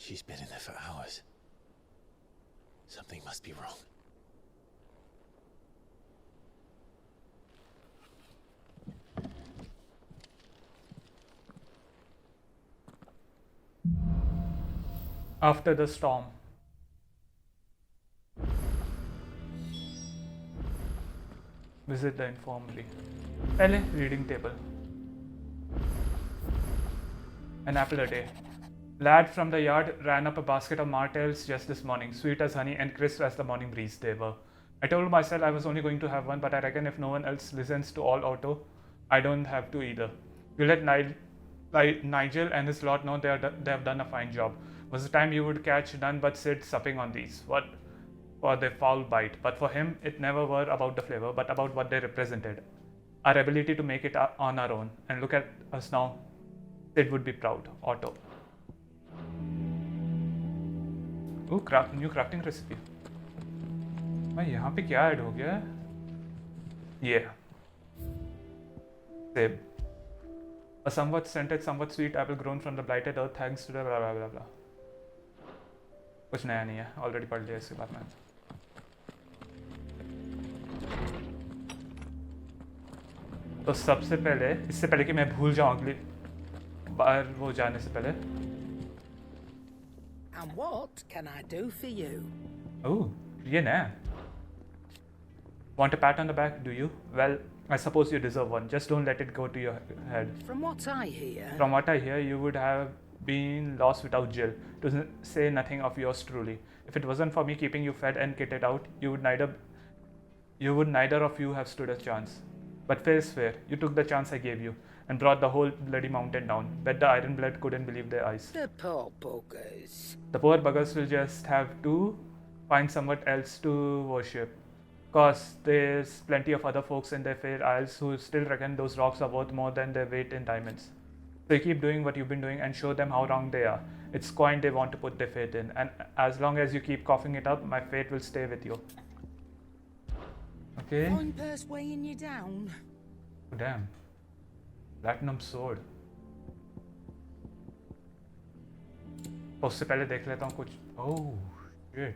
She's been in there for hours. Something must be wrong. After the storm. Visit the infirmary. पहले reading table. An apple a day. Lad from the yard ran up a basket of martels just this morning, sweet as honey and crisp as the morning breeze they were. I told myself I was only going to have one, but I reckon if no one else listens to all auto, I don't have to either. You let Nigel and his lot know they have done a fine job. Was the time you would catch none but Sid supping on these. What for their foul bite. But for him, it never were about the flavor, but about what they represented. Our ability to make it on our own. And look at us now. Sid would be proud. Otto. Ooh, new crafting recipe. भाई यहाँ पे क्या add हो गया है? ये सेब. A somewhat scented, somewhat sweet apple grown from the blighted earth thanks to the blah blah blah blah. कुछ नया नहीं है, ऑलरेडी पढ़ लिया इसके बाद में. तो सबसे पहले, इससे पहले कि मैं भूल जाऊँ अगली बार वो जाने से पहले. And what can I do for you? Oh, ये नया. Want a pat on the back, do you? Well, I suppose you deserve one. Just don't let it go to your head. From what I hear... From what I hear, you would have been lost without Jill, to say nothing of yours truly. If it wasn't for me keeping you fed and kitted out, you would neither of you have stood a chance. But fair is fair. You took the chance I gave you, and brought the whole bloody mountain down. Bet the Iron Blood couldn't believe their eyes. The poor buggers. The poor buggers will just have to find someone else to worship. Cause there's plenty of other folks in their fair isles who still reckon those rocks are worth more than their weight in diamonds. So you keep doing what you've been doing and show them how wrong they are. It's coin they want to put their faith in, and as long as you keep coughing it up, my fate will stay with you. Okay. One purse weighing you down. Oh, damn. Platinum sword. उससे पहले देख लेता हूँ कुछ. Oh shit.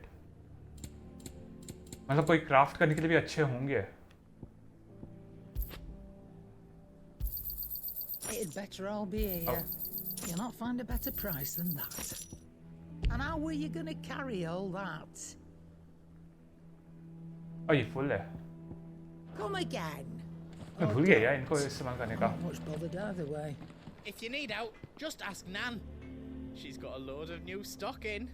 मतलब कोई craft करने के लिए भी अच्छे होंगे. It'd better all be here. Oh. You'll not find a better price than that. And how were you going to carry all that? Oh, ये full है. Come again. मैं भूल गया यार इनको इस्तेमाल करने का. Not much bothered either way. If you need out, just ask Nan. She's got a load of new stock in.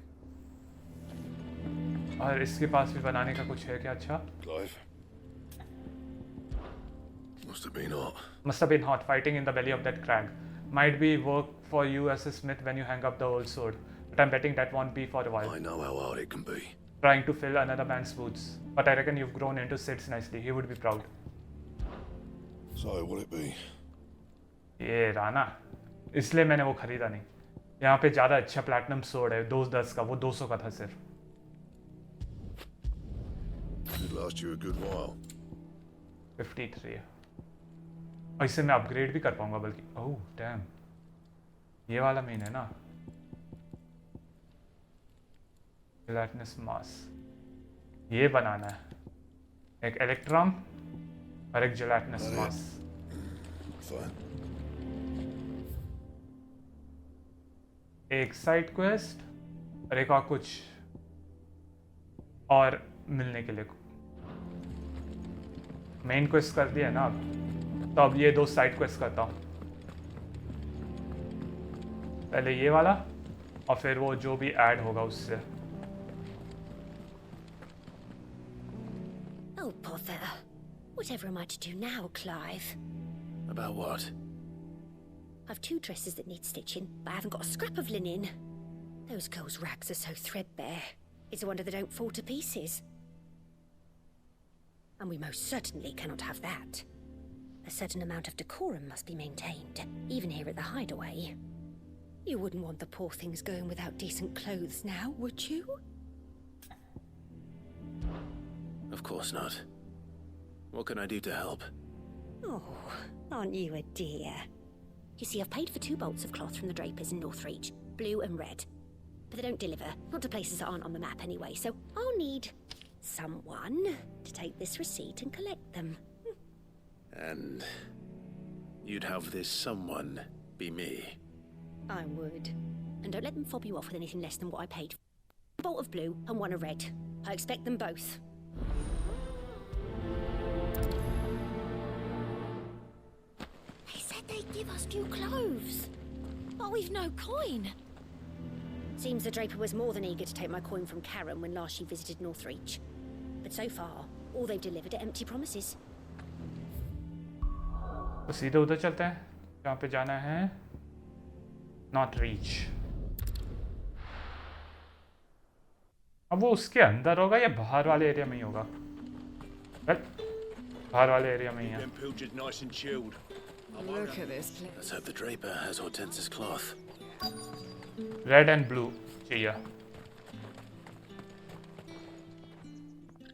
और इसके पास भी बनाने का कुछ है क्या? अच्छा. Clive. Must have been hot. Must have been hot fighting in the belly of that crag. Might be work for you as a smith when you hang up the old sword, but I'm betting that won't be for a while. I know how hard it can be. Trying to fill another man's boots, but I reckon you've grown into Sid's nicely. He would be proud. So will it be? ये राना, इसलिए मैंने वो खरीदा नहीं. यहाँ पे ज़्यादा अच्छा प्लैटिनम सोर्ड है 210 का, वो 200 का था सिर्फ. Should last you a good while. 53 है. और इससे मैं अपग्रेड भी कर पाऊंगा बल्कि. Oh damn. ये वाला मेन है ना. Gelatinous mass. ये बनाना है. एक इलेक्ट्रम और एक gelatinous mass. Fine. एक साइड क्वेस्ट और एक और कुछ और मिलने के लिए. मेन क्वेस्ट कर दिया ना अब. तो अब ये 2 साइड क्वेस्ट करता हूँ. पहले ये वाला और फिर वो जो भी ऐड होगा उससे. Oh bother. Whatever am I to do now, Clive? About what? I've 2 dresses that need stitching, but I haven't got a scrap of linen. Those girls' rags are so threadbare. It's a wonder they don't fall to pieces. And we most certainly cannot have that. A certain amount of decorum must be maintained, even here at the hideaway. You wouldn't want the poor things going without decent clothes now, would you? Of course not. What can I do to help? Oh, aren't you a dear? You see, I've paid for 2 bolts of cloth from the drapers in Northreach, blue and red. but they don't deliver. Not to places that aren't on the map anyway, so I'll need someone to take this receipt and collect them. And you'd have this someone be me. I would. And don't let them fob you off with anything less than what I paid for. A bolt of blue and one of red. I expect them both. They said they'd give us new clothes. But we've no coin. Seems the draper was more than eager to take my coin from Karen when last she visited Northreach. But so far, all they've delivered are empty promises. तो सीधे उधर चलते हैं जहाँ पे जाना है Northreach. अब वो उसके अंदर होगा या बाहर वाले एरिया में ही होगा? बाहर वाले एरिया में ही है. Look at this place. Let's hope the draper has Hortense's cloth. Red and blue चाहिए.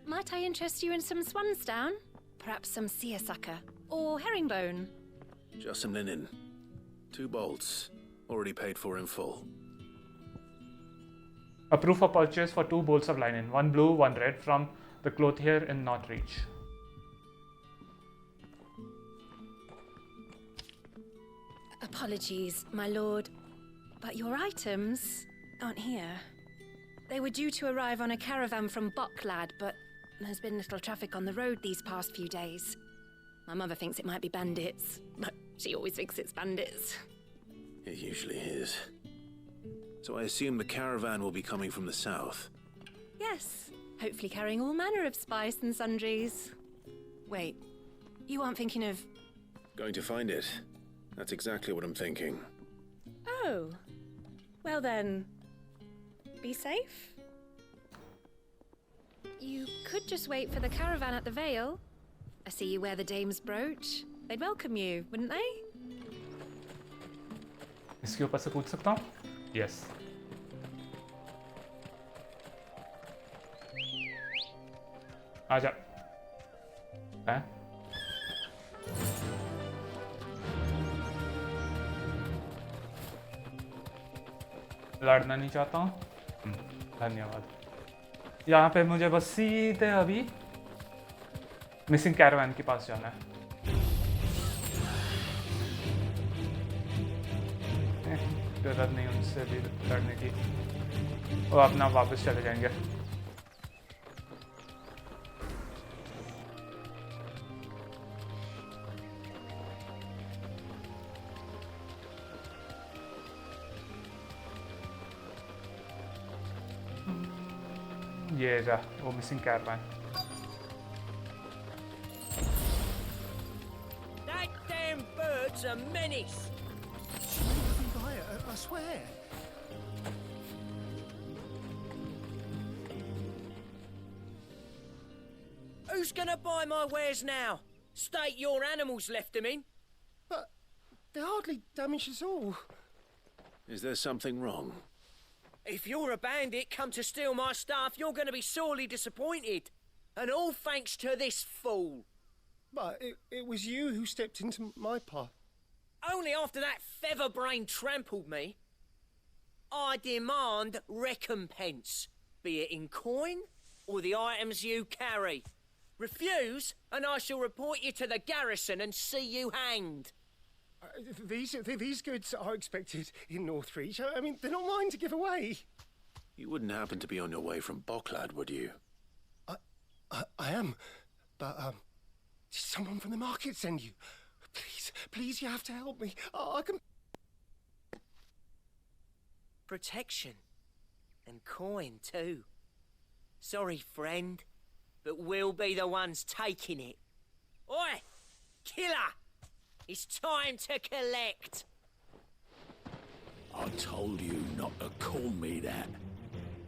Might I interest you in some swansdown? Perhaps some seersucker or herringbone? Just some linen. 2 bolts. Already paid for in full. A proof of purchase for 2 bolts of linen, 1 blue, 1 red from the clothier in Northreach. Apologies, my lord, but your items aren't here. They were due to arrive on a caravan from Bhaag, but there's been little traffic on the road these past few days. My mother thinks it might be bandits, but she always thinks it's bandits. It usually is. So I assume the caravan will be coming from the south. Yes, hopefully carrying all manner of spice and sundries. Wait, you aren't thinking of... Going to find it. That's exactly what I'm thinking. Oh, well then, be safe. You could just wait for the caravan at the Vale. I see you wear the dame's brooch. They'd welcome you, wouldn't they? इसके ऊपर से पूछ सकता हूँ? Yes. आजा. हैं? लड़ना नहीं चाहता हूँ. धन्यवाद. यहाँ पे मुझे बस सीधे अभी मिसिंग कैरावान के पास जाना है. जरूरत नहीं उनसे भी लड़ने की. वो अपना वापस चले जाएंगे. ये रहा वो missing caravan. That damn bird's a menace. I swear. Who's gonna buy my wares now? State your animals left them in. But they hardly damaged us all. Is there something wrong? If you're a bandit come to steal my stuff, you're gonna be sorely disappointed. And all thanks to this fool. But it was you who stepped into my path. Only after that feather-brain trampled me. I demand recompense, be it in coin or the items you carry. Refuse, and I shall report you to the garrison and see you hanged. These goods are expected in Northreach. I mean, they're not mine to give away. You wouldn't happen to be on your way from Bhaag, would you? I am, but did someone from the market send you? Please, you have to help me. I can... Protection. And coin, too. Sorry, friend, but we'll be the ones taking it. Oi! Killer! It's time to collect! I told you not to call me that.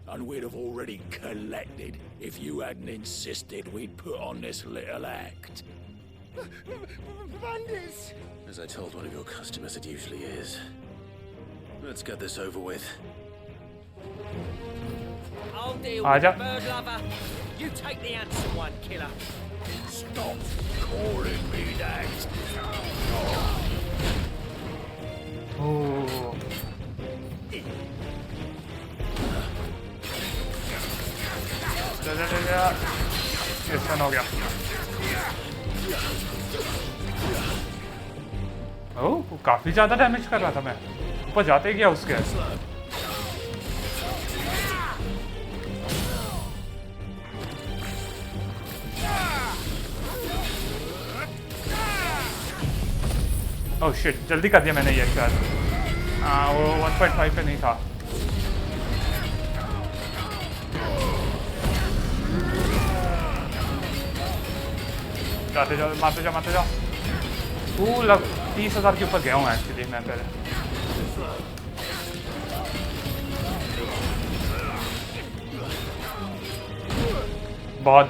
And we'd have already collected if you hadn't insisted we'd put on this little act. Bandits! As I told one of your customers, it usually is. Let's get this over with. I'll deal with the bird lover. You take the handsome one, killer. Stop calling me that. Oh. ये stun हो गया। ओह, काफी ज्यादा damage कर रहा था मैं। ऊपर जाते ही गया उसके। ओह शिट, जल्दी कर दिया मैंने ये शायद। हाँ, वो 1.5 पे नहीं था। जाते जाओ, मारते जाओ। वो लग 30,000 के ऊपर गया हूँ एक्चुअली मैं पहले। बहुत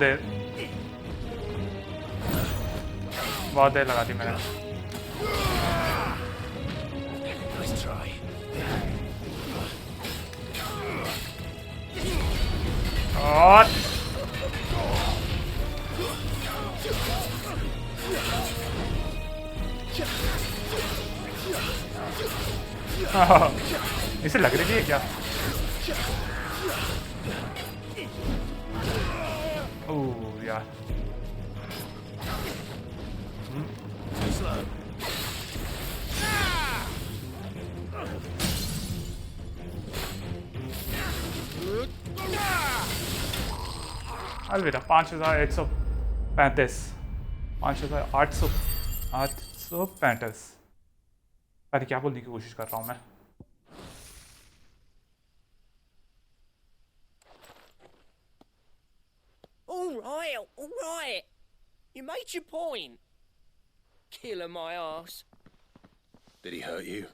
देर लगा दी मैंने। और इसे लग रही है क्या? ओह यार। अलविदा 5,135 5,835। अरे क्या बोलने की कोशिश कर रहा हूँ मैं? All right. You made your point. Killer my ass. Did he hurt you?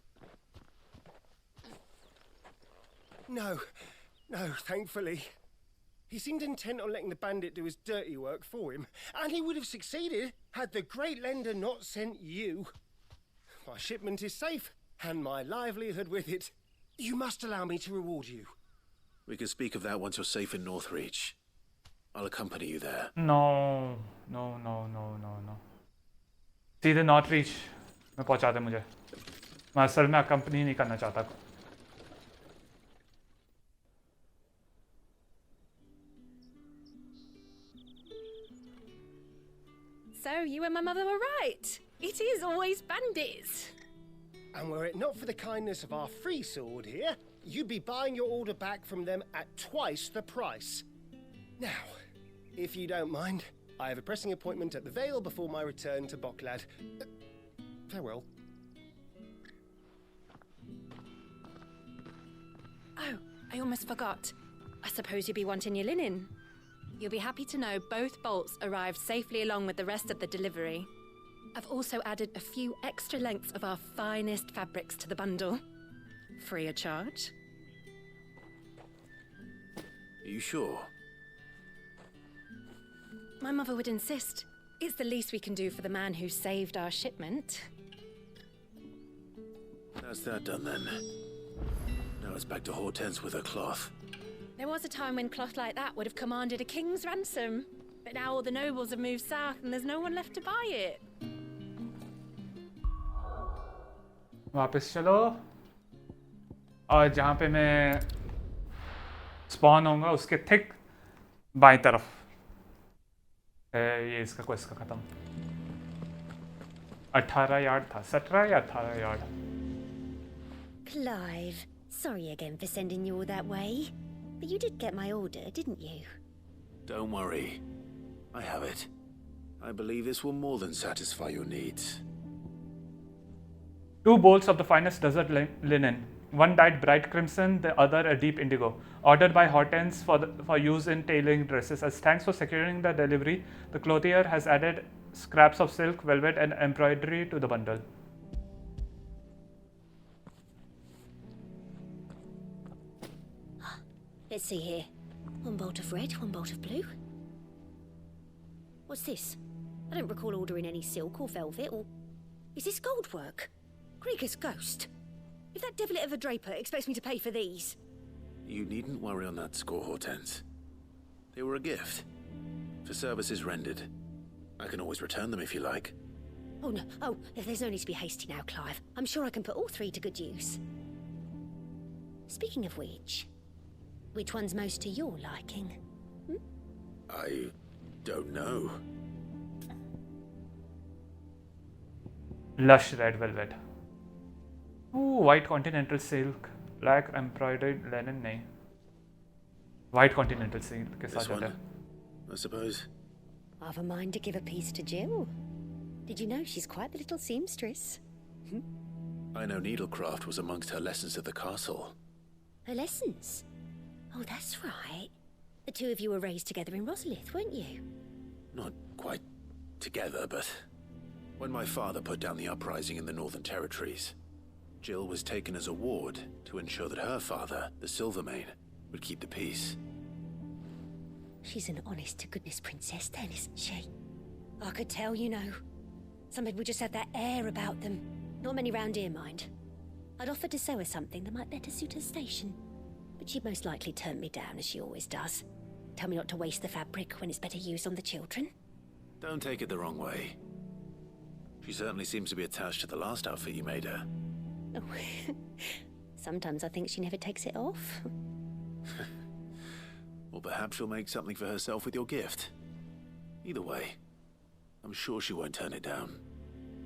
No, thankfully. He seemed intent on letting the bandit do his dirty work for him, and he would have succeeded had the great lender not sent you. My shipment is safe, and my livelihood with it. You must allow me to reward you. We can speak of that once you're safe in Northreach. I'll accompany you there. No. सीधे Northreach में पहुंचा दे मुझे। मैं असल में accompany नहीं करना चाहता। So you and my mother were right. It is always bandits. And were it not for the kindness of our free sword here, you'd be buying your order back from them at twice the price. Now, if you don't mind, I have a pressing appointment at the Vale before my return to Bocklad. Farewell. Oh, I almost forgot. I suppose you'll be wanting your linen. You'll be happy to know both bolts arrived safely along with the rest of the delivery. I've also added a few extra lengths of our finest fabrics to the bundle. Free of charge. Are you sure? My mother would insist. It's the least we can do for the man who saved our shipment. That's that done then. Now it's back to Hortense with her cloth. There was a time when cloth like that would have commanded a king's ransom. But now all the nobles have moved south and there's no one left to buy it. वापस चलो। और जहाँ पे मैं spawn होऊंगा उसके thick बाईं तरफ ये इसका क्वेस्ट का खत्म। 18 यार्ड था, 17 या 18 yard. Clive, sorry again for sending you all that way. But you did get my order, didn't you? Don't worry. I have it. I believe this will more than satisfy your needs. 2 bolts of the finest desert linen. One dyed bright crimson, the other a deep indigo. Ordered by Hortense for use in tailoring dresses. As thanks for securing the delivery, the clothier has added scraps of silk, velvet and embroidery to the bundle. Let's see here. 1 bolt of red, 1 bolt of blue. What's this? I don't recall ordering any silk or velvet or... Is this gold work? Krieger's ghost. If that devilet of a draper expects me to pay for these... You needn't worry on that score, Hortense. They were a gift. For services rendered. I can always return them if you like. Oh, no. Oh, there's no need to be hasty now, Clive. I'm sure I can put all 3 to good use. Speaking of which... Which one's most to your liking? I don't know. Lush red velvet. Ooh, white continental silk. Black embroidered linen. नहीं. White continental silk के This साथ one, आता है. I suppose. I've a mind to give a piece to Jill. Did you know she's quite the little seamstress? I know needlecraft was amongst her lessons at the castle. Her lessons? Oh, that's right. The two of you were raised together in Rosalith, weren't you? Not quite together, but when my father put down the uprising in the Northern Territories, Jill was taken as a ward to ensure that her father, the Silvermane, would keep the peace. She's an honest-to-goodness princess then, isn't she? I could tell, you know. Some people just have that air about them. Not many round here, mind. I'd offered to sew her something that might better suit her station. But she'd most likely turn me down, as she always does. Tell me not to waste the fabric when it's better used on the children. Don't take it the wrong way. She certainly seems to be attached to the last outfit you made her. Oh, sometimes I think she never takes it off. Or perhaps she'll make something for herself with your gift. Either way, I'm sure she won't turn it down.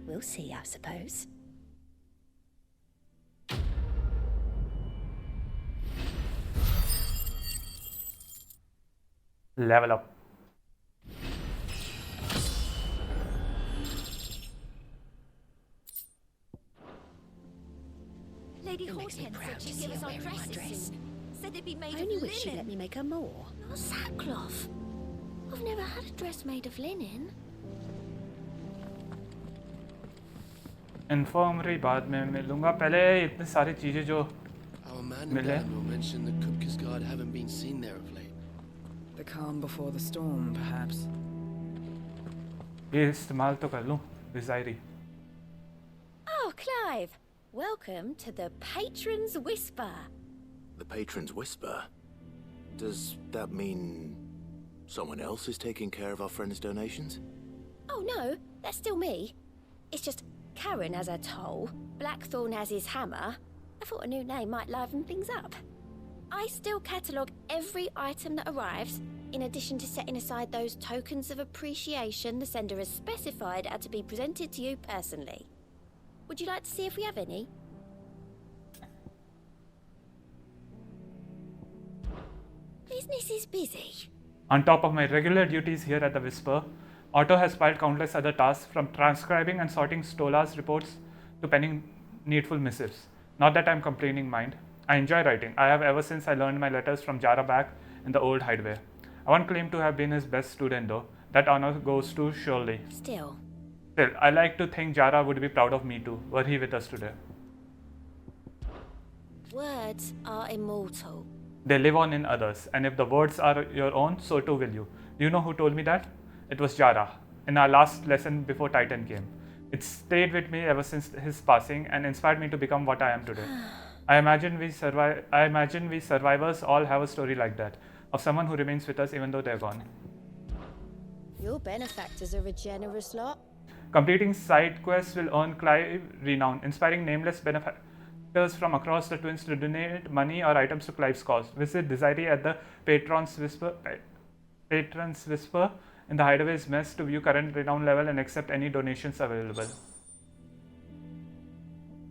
We'll see, I suppose. Level up. Lady Hortense said she'd give us our dresses. Said they'd be made of linen. I only wish she'd let me make her more. Not sackcloth. I've never had a dress made of linen. Infirmary बाद में मिलूंगा पहले इतने सारी चीजें जो Our man Daniel mentioned the Kupka's guard haven't been seen there of late. The calm before the storm, perhaps. ये इस्तेमाल तो कर लूं विजायरी. Oh, Clive. Welcome to the Patron's Whisper. The Patron's Whisper? Does that mean someone else is taking care of our friend's donations? Oh no, that's still me. It's just Karen has her toll, Blackthorn has his hammer. I thought a new name might liven things up. I still catalogue every item that arrives, in addition to setting aside those tokens of appreciation the sender has specified are to be presented to you personally. Would you like to see if we have any? Business is busy. On top of my regular duties here at the Whisper, Otto has piled countless other tasks, from transcribing and sorting Stola's reports to penning needful missives. Not that I'm complaining, mind. I enjoy writing. I have ever since I learned my letters from Jara back in the old hideaway. I won't claim to have been his best student though. That honor goes to Shirley. Still, I like to think Jara would be proud of me too, were he with us today. words are immortal. They live on in others, and if the words are your own, so too will you. Do you know who told me that? It was Jara, in our last lesson before Titan came. It stayed with me ever since his passing and inspired me to become what I am today. I imagine we survivors all have a story like that, of someone who remains with us even though they're gone. Your benefactors are a generous lot. Completing side quests will earn Clive renown, inspiring nameless benefactors from across the Twins to donate money or items to Clive's cause. Visit Desiree at the Patron's Whisper in the Hideaway's mess to view current renown level and accept any donations available.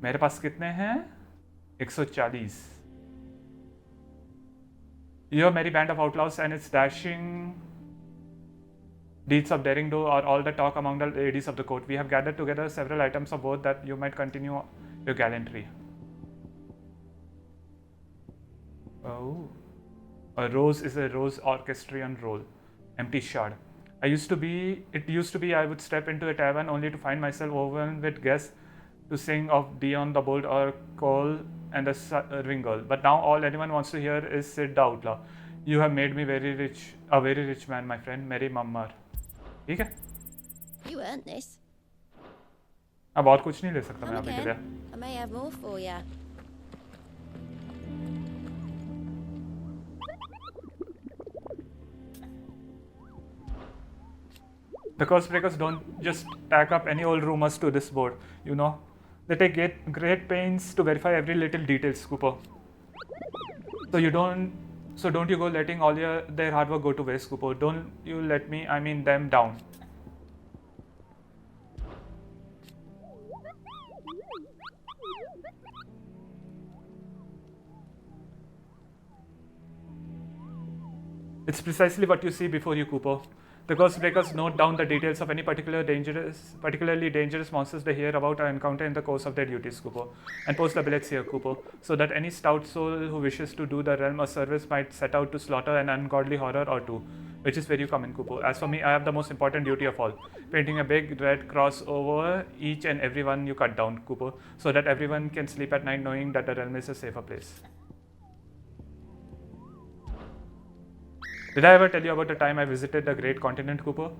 मेरे पास कितने हैं? 140. Your merry band of outlaws and its dashing deeds of daring do are all the talk among the ladies of the court. We have gathered together several items of both that you might continue your gallantry. Oh. A rose is a rose orchestrion roll. Empty shard. It used to be I would step into a tavern only to find myself overwhelmed with guests to sing of Dion the Bold or Cole and the Serving Girl. But now all anyone wants to hear is Sid the Outlaw. You have made me a very rich man, my friend. Merry Mummar. ठीक है? You earned this. अब और कुछ नहीं ले सकता मैं Come अभी के लिए. again. I may have more for you. The curse breakers don't just tack up any old rumors to this board, you know. They take great pains to verify every little detail, Scooper. So So don't you go letting all their hard work go to waste, Kupo. Don't you let me, I mean them, down. It's precisely what you see before you, Kupo. The Ghostbreakers note down the details of any particularly dangerous monsters they hear about or encounter in the course of their duties, Kupo, and post the billets here, Kupo, so that any stout soul who wishes to do the realm a service might set out to slaughter an ungodly horror or two, which is where you come in, Kupo. As for me, I have the most important duty of all, painting a big red cross over each and every one you cut down, Kupo, so that everyone can sleep at night knowing that the realm is a safer place. Did I ever tell you about the time I visited the Great Continent, Kupo?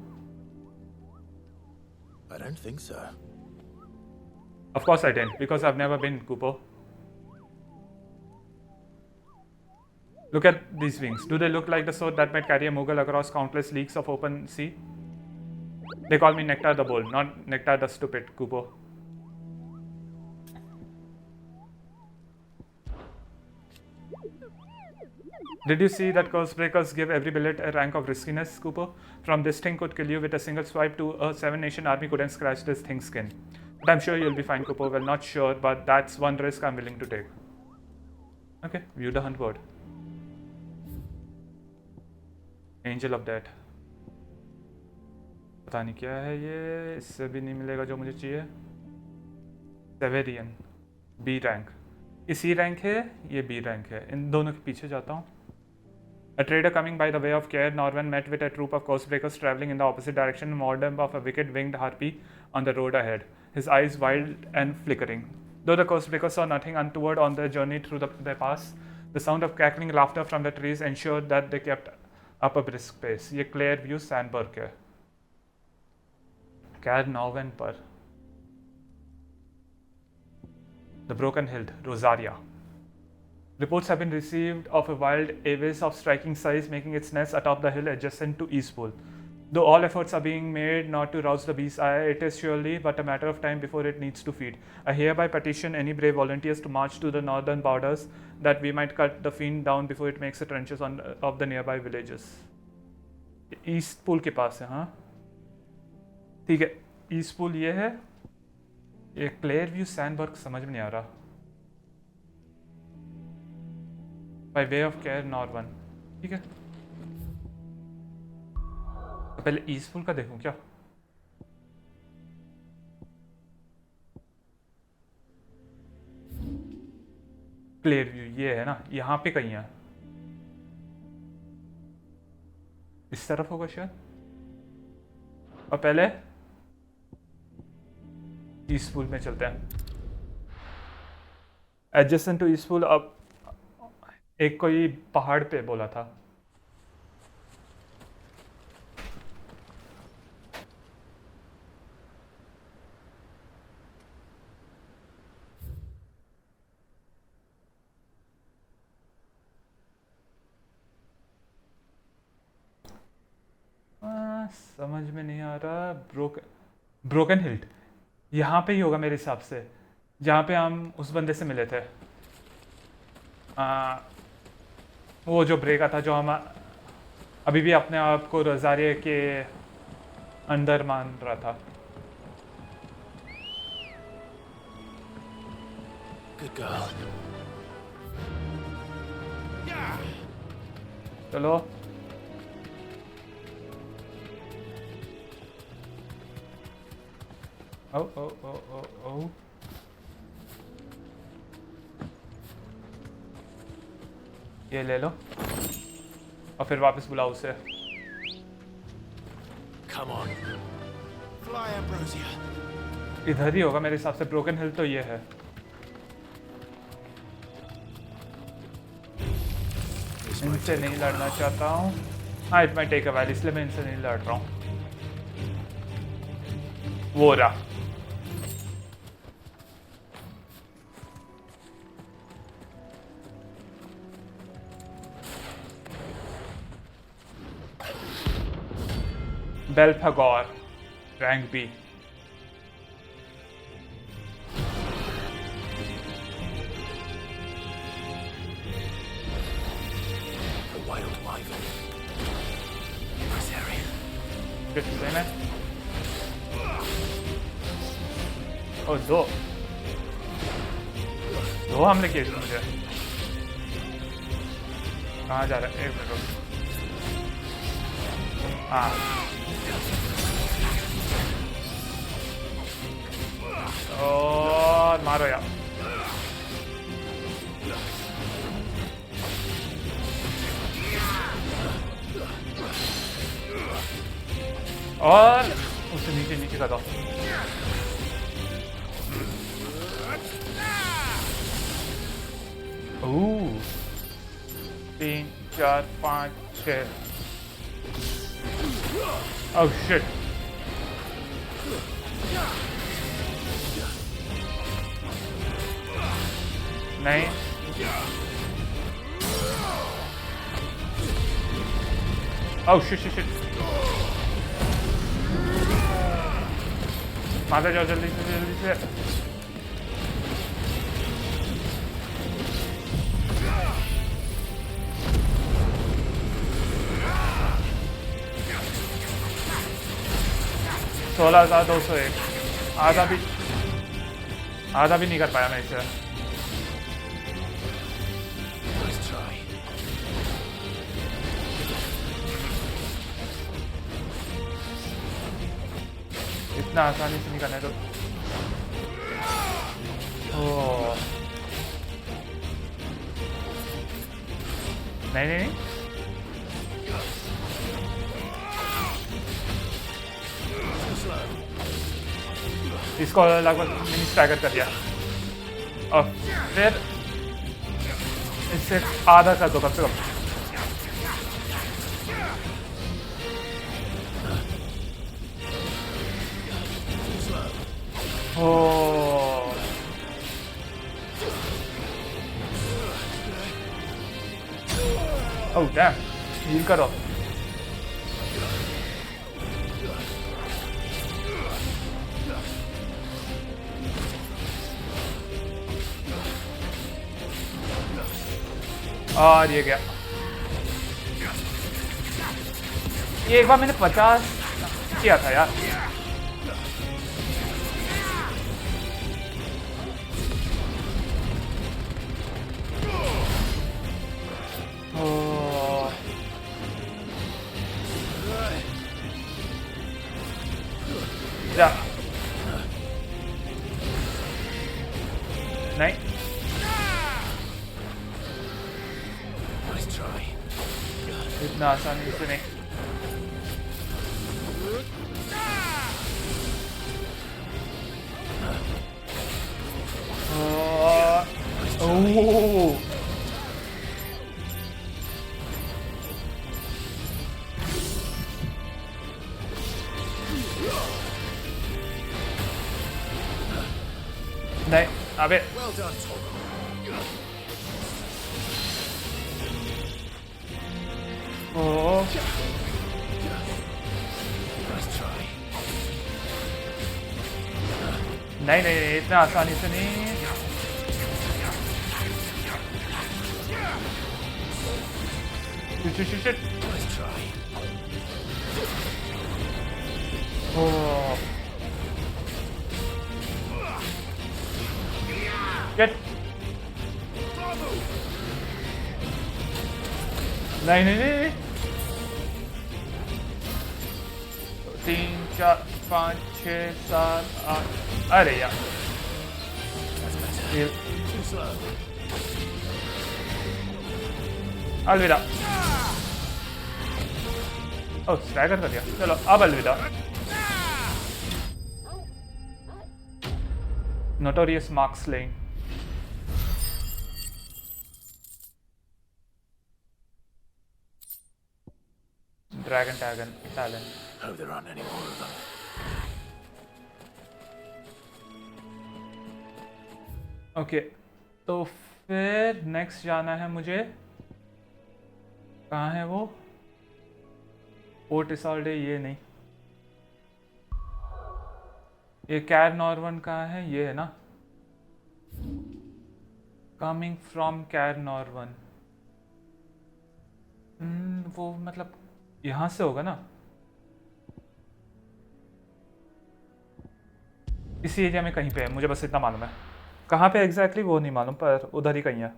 I don't think so. Of course I didn't, because I've never been, Kupo. Look at these wings. Do they look like the sort that might carry a Mughal across countless leagues of open sea? They call me Nectar the Bold, not Nectar the Stupid, Kupo. Did you see that Ghostbreakers give every billet a rank of riskiness, Kupo? From this thing could kill you with a single swipe to a 7-nation army couldn't scratch this thing's skin. But I'm sure you'll be fine, Kupo. Well, not sure, but that's one risk I'm willing to take. Okay, view the hunt board. Angel of Death. पता नहीं क्या है ये, इससे भी नहीं मिलेगा जो मुझे चाहिए. Severian, B rank. ये C rank है, ये B rank है. इन दोनों के पीछे जाता हूँ. A trader coming by the way of Care Norman met with a troop of Ghostbreakers traveling in the opposite direction, warned them of a wicked winged harpy on the road ahead, his eyes wild and flickering. Though the Ghostbreakers saw nothing untoward on their journey through their pass, the sound of cackling laughter from the trees ensured that they kept up a brisk pace. ये Clairview Sandburg है. Care Norman पर. The Broken Hilt, Rosaria. Reports have been received of a wild avis of striking size making its nest atop the hill adjacent to Eastpool. Though all efforts are being made not to rouse the beast's ire, it is surely but a matter of time before it needs to feed. I hereby petition any brave volunteers to march to the northern borders that we might cut the fiend down before it makes the trenches of the nearby villages. Eastpool के पास है, हाँ? ठीक है, Eastpool ये है. ये Clairview Sandburg समझ में नहीं आ रहा. By way of Care Norman. ठीक है. तो पहले Eastpool का देखूं क्या? Clairview ये है ना, यहाँ पे कहीं है. इस तरफ होगा शायद. और पहले Eastpool में चलते हैं. Adjacent to Eastpool अब एक कोई पहाड़ पे बोला था. समझ में नहीं आ रहा. ब्रोकन हिल्ट यहाँ पे ही होगा मेरे हिसाब से, जहाँ पे हम उस बंदे से मिले थे. वो जो ब्रेका था, जो हम अभी भी अपने आप को रोजारिया के अंदर मान रहा था. Good girl. चलो. ओ ये ले लो और फिर वापस बुलाओ उसे. Come on. Fly, Ambrosia. इधर ही होगा मेरे हिसाब से. ब्रोकन हिल तो ये है. इनसे नहीं लड़ना चाहता हूँ. हाँ, it might take a while, इसलिए मैं इनसे नहीं लड़ रहा हूँ. वो रहा. Belphegor, rank B. arrival. Nice area. Good to Oh, दो हमले किए थे मुझे। कहाँ जा रहा है? एक मिनट। हाँ। और मारो यार। और उसे नीचे का दो। Ooh. 3, 4, 5, 6. Oh shit. नहीं. Oh shit. मारते जाओ जल्दी से. $16,201 आधा भी नहीं कर पाया मैं इसे। इतना आसानी से नहीं करने तो नहीं इसको लगभग मिनी स्टैगर कर दिया और फिर इससे आधा कर दो कम से कम। Oh damn, हील करो। और ये गया। ये एक बार मैंने 50 किया था यार। नहीं इतना आसानी से नहीं। नहीं अबे नहीं इतना आसानी से नहीं। Shit. Get. नहीं 3, 4, 5, 6, 7, 8 अरे यार अलविदा। ओह स्टैगर कर दिया। चलो अब अलविदा। Notorious mark slaying. Dragon talent. Hope there aren't any more of them. Okay तो फिर नेक्स्ट जाना है मुझे। कहाँ है वो? पोर्ट इसाल्डे ये नहीं। ये कैर नॉर्वन कहाँ है? ये है ना। कमिंग फ्रॉम कैर नॉर्वन। वो मतलब यहाँ से होगा ना, इसी एरिया में कहीं पे है, मुझे बस इतना मालूम है। कहाँ पे एग्जैक्टली वो नहीं मालूम, पर उधर ही कहीं है।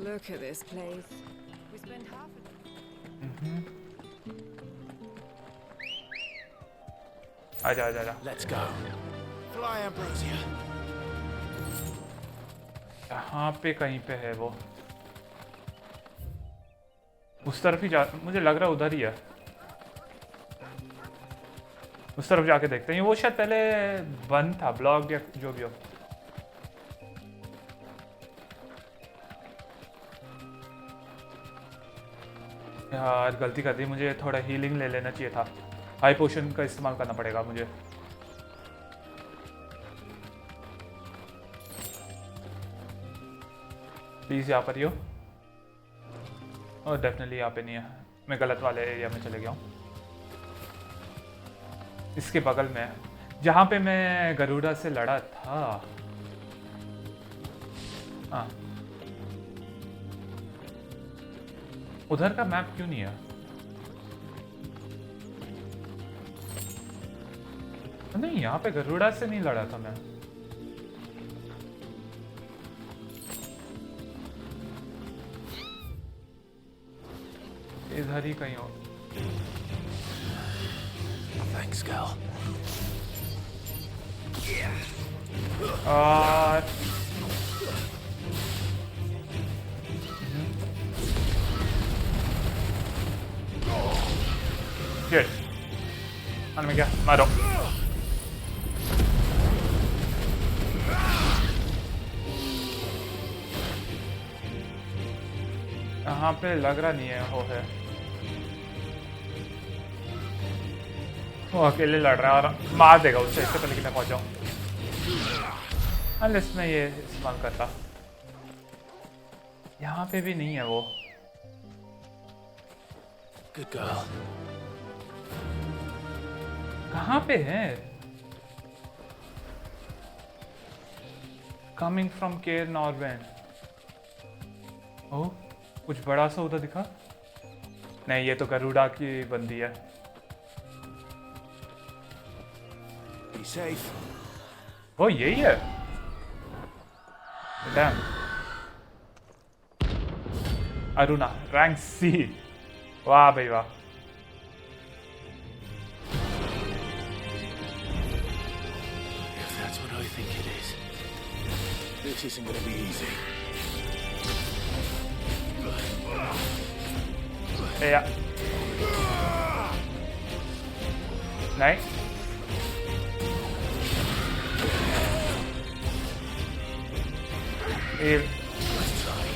Look at this place. We spent half a आजा आजा आजा। Let's go. Fly, Ambrosia. यहाँ पे कहीं पे है वो, उस तरफ ही जा, मुझे लग रहा है उधर ही है। उस तरफ जाके देखते हैं। वो शायद पहले बंद था, ब्लॉग या जो भी हो। यार गलती कर दी, मुझे थोड़ा हीलिंग ले लेना चाहिए था। हाई पोशन का इस्तेमाल करना पड़ेगा मुझे। प्लीज यहाँ पर ही हो। और डेफिनेटली यहाँ पे नहीं है, मैं गलत वाले एरिया में चले गया हूँ। इसके बगल में है जहाँ पे मैं गरुड़ा से लड़ा था। हाँ, उधर का मैप क्यों नहीं है? नहीं, यहाँ पे गरुड़ा से नहीं लड़ा था मैं। इधर ही कहीं हो। Thanks, girl. और Shit. में क्या मारो। यहाँ पे लग रहा नहीं है वो है। वो अकेले लड़ रहा है और मार देगा उससे, इससे पहले कि मैं पहुंच जाऊं। अनलेस मैं ये इस्तेमाल करता। यहाँ पे भी नहीं है वो। Good girl. कहाँ पे है? Coming from Cair Norwen. ओह, कुछ बड़ा सा उधर दिखा? नहीं, ये तो गरुड़ा की बंदी है। Be safe. ओ यही है। Damn. Aruna, rank c. वाह भाई वाह। If that's what I think it is, this isn't going to be easy. Yeah. Nice. Let's try.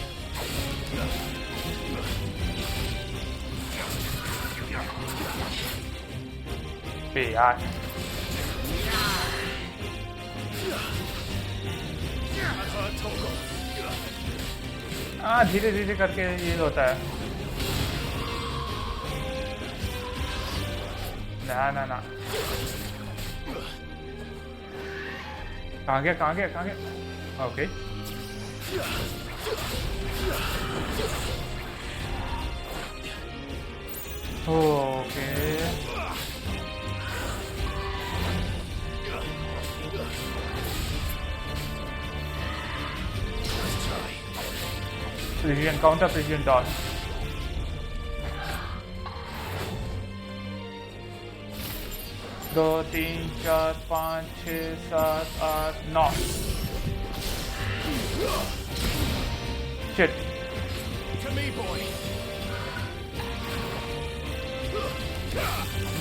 पे यार। हाँ, धीरे धीरे करके ये होता है। ना ना ना, कहाँ गया कहाँ गया कहाँ गया? Okay, okay. Precision counter, precision dodge. दो तीन चार पाँच छः सात आठ नौ। Shit.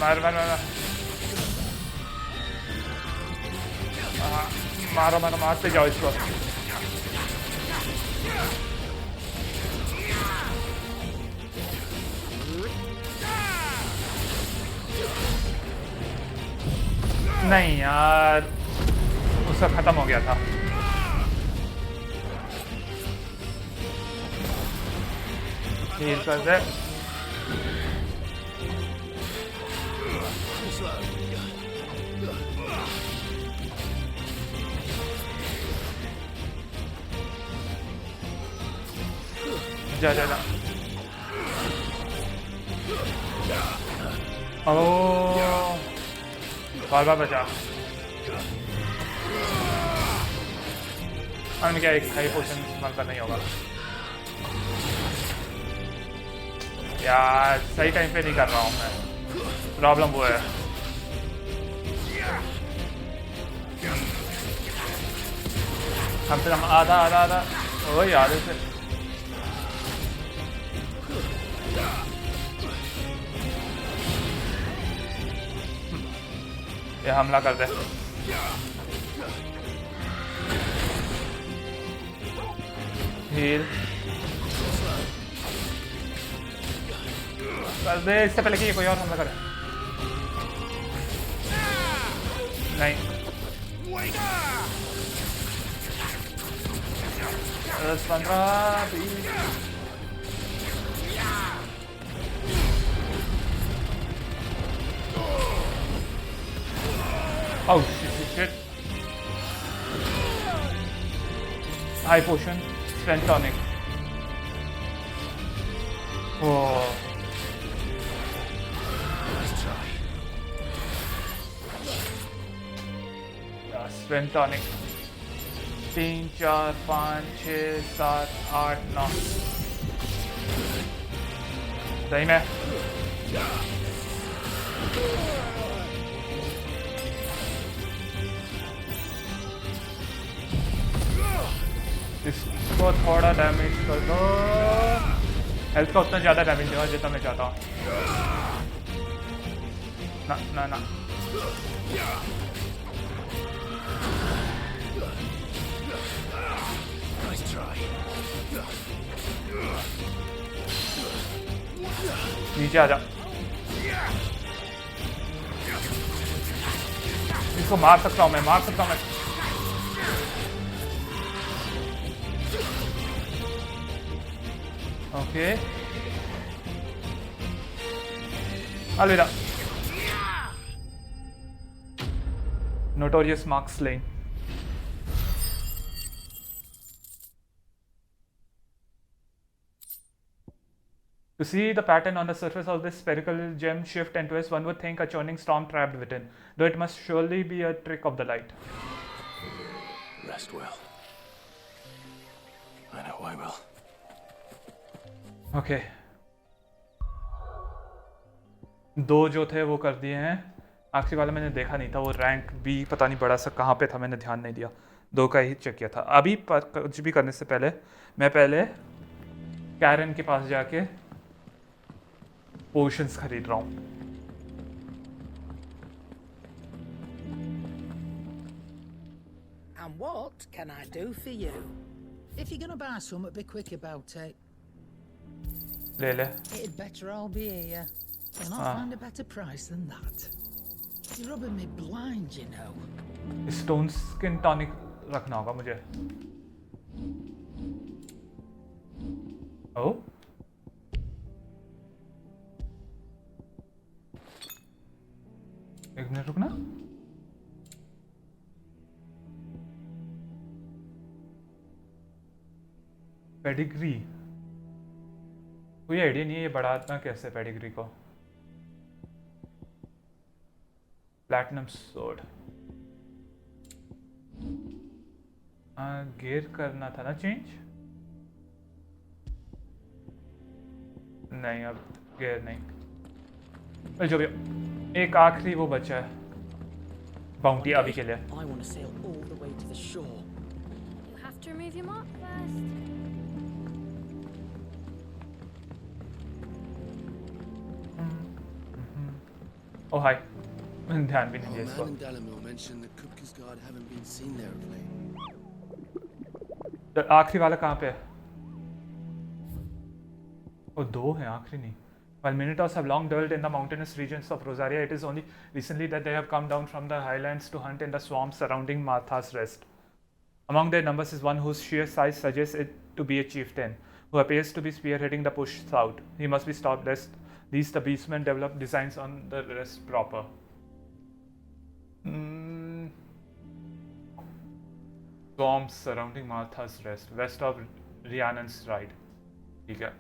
मार मार मार मारो मारो, मारते जाओ इसको। नहीं यार, उसका खत्म हो गया था। हील कर दे। जा जा जा ओह बार बचा और मैं क्या एक हाई पोशन इस्तेमाल करना ही होगा यार सही टाइम पे नहीं कर रहा हूँ मैं प्रॉब्लम वो है कम से कम आधा ओ यार इसे ये हमला कर दे हील कर दे इससे पहले कि ये कोई और हमला करे नहीं 10-15 oh shit high potion strength tonic oh strength tonic 3 4 5 6 7 8 9 सही में इसको थोड़ा डैमेज कर दो हेल्थ का उतना ज़्यादा डैमेज नहीं हुआ जितना मैं चाहता हूँ ना नीचे आ जा इसको मार सकता हूँ मैं ओके अलविदा notorious mark slain To see the pattern on the surface of this spherical gem shift and twist, one would think a churning storm trapped within, though it must surely be a trick of the light. Rest well. I know I will. Okay. दो जो थे वो कर दिए हैं आखिरी वाला मैंने देखा नहीं था वो रैंक भी पता नहीं बड़ा सा कहाँ पे था मैंने ध्यान नहीं दिया दो का ही चेक किया था अभी कुछ भी करने से पहले मैं पहले कैरन के पास जाके पोशंस खरीद रहा हूँ And what can I do for you? If you're gonna buy something, be quick about it. ले It'd better all be here. You'll not find a better price than that. You're rubbing me blind, you know. Stone skin tonic रखना होगा मुझे ओ एक minute रुकना pedigree कोई idea नहीं है ये बढ़ाना कैसे पेडिग्री को प्लैटिनम सोड गियर करना था ना चेंज नहीं अब गियर नहीं जो भी एक आखिरी वो बचा है बाउंटी अभी के लिए I want to sail all the way to the shore. You have to remove your mark first. Oh hi ध्यान भी नहीं दिया इसको तो आखिरी वाला कहाँ पे है ओ दो हैं आखिरी नहीं While Minotaurs have long dwelled in the mountainous regions of Rosaria, it is only recently that they have come down from the highlands to hunt in the swamps surrounding Martha's Rest. Among their numbers is one whose sheer size suggests it to be a chieftain, who appears to be spearheading the push south. He must be stopped lest these the beastmen develop designs on the rest proper. Swamps surrounding Martha's Rest, west of Rhiannon's Ride. ठीक है.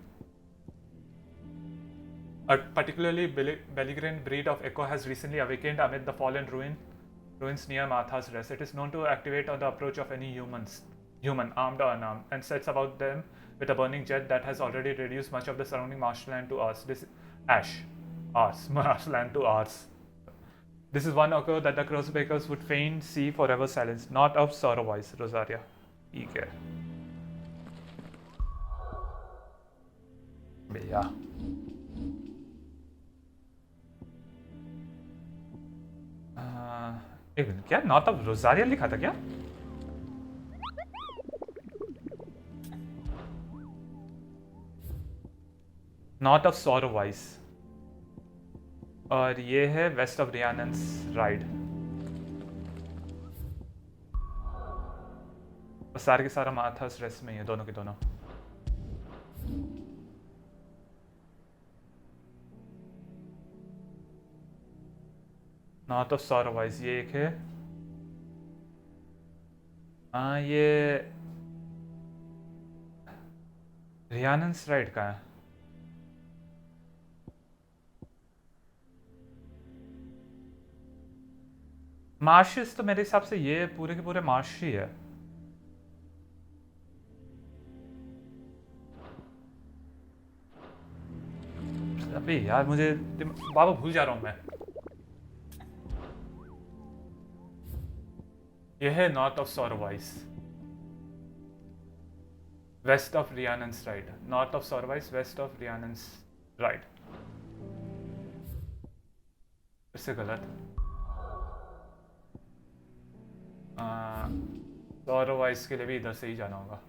A particularly belligerent breed of echo has recently awakened amid the fallen ruins near Martha's Rest. It is known to activate on the approach of any human, armed or unarmed, and sets about them with a burning jet that has already reduced much of the surrounding marshland to marshland to ours. This is one echo that the crossbreakers would fain see forever silenced. Not of sorrow wise, Rosaria. ठीक है. भैया. एक minute, क्या north of रोजारिया लिखा था क्या? North of sorrow vice. और ये है वेस्ट ऑफ रियानन्स राइड. सारे के सारा मार्थास रेस्ट में ही है, दोनों के दोनों. नॉर्थ ऑफ सॉरो वाइस ये एक है. हाँ, ये रियानन्स राइड का है. मार्शेस तो मेरे हिसाब से ये पूरे के पूरे मार्श ही है. अबे यार, मुझे बाबा भूल जा रहा हूँ मैं. यह है नॉर्थ ऑफ सॉरवाइस, वेस्ट ऑफ रियानन्स राइड. नॉर्थ ऑफ सॉरवाइस, वेस्ट ऑफ रियानन्स राइड. इससे गलत. सॉरवाइस के लिए भी इधर से ही जाना होगा.